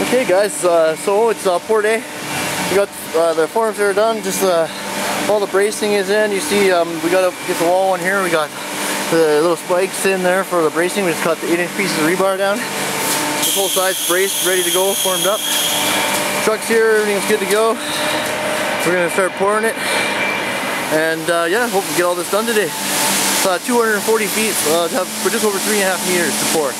Okay guys, so it's pour day. We got the forms are done, just all the bracing is in. You see we got to get the wall in here. We got the little spikes in there for the bracing. We just cut the 8-inch pieces of rebar down. This whole side's braced, ready to go, formed up. Truck's here, everything's good to go. We're going to start pouring it. And yeah, hope we get all this done today. It's 240 feet, have just over 3.5 meters to pour.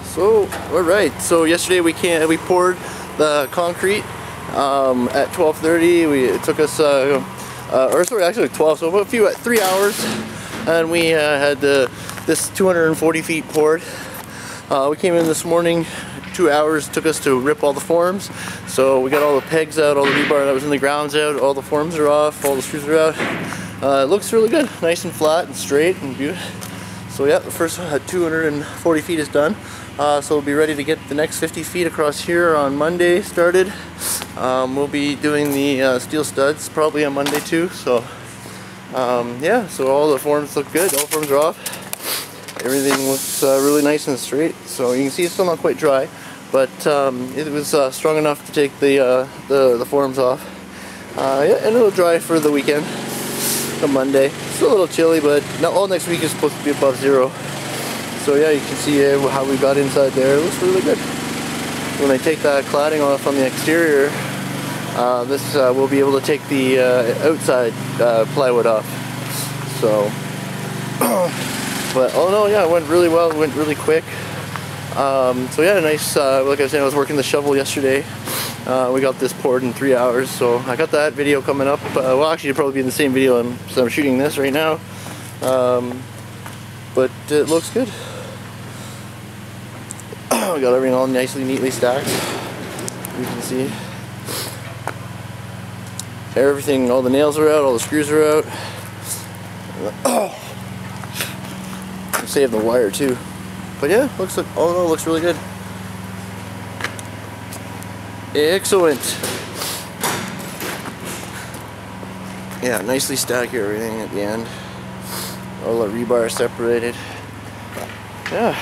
So, alright, so yesterday we poured the concrete at 12:30. It took us, or sorry, actually 12, so 3 hours, and we had this 240 feet poured. We came in this morning, 2 hours took us to rip all the forms. So we got all the pegs out, all the rebar that was in the grounds out, all the forms are off, all the screws are out. It looks really good, nice and flat and straight and beautiful. So yeah, the first 240 feet is done. So we'll be ready to get the next 50 feet across here on Monday started. We'll be doing the steel studs probably on Monday too. So yeah, so all the forms look good, all forms are off. Everything looks really nice and straight. So you can see it's still not quite dry, but it was strong enough to take the forms off. Yeah, and it'll dry for the weekend, on Monday. It's a little chilly, but all next week is supposed to be above 0. So yeah, you can see how we got inside there. It looks really good. When I take that cladding off on the exterior, we'll be able to take the outside plywood off. So, but oh no, yeah, it went really well. It went really quick. So yeah, nice. Like I was saying, I was working the shovel yesterday. We got this poured in 3 hours. So I got that video coming up. Well, actually, it'll probably be in the same video. I'm shooting this right now. But it looks good. We got everything all nicely, neatly stacked. You can see everything. All the nails are out. All the screws are out. Save the wire too. But yeah, looks like it looks really good. Excellent. Yeah, nicely stacked here. Everything at the end. All the rebar separated. Yeah.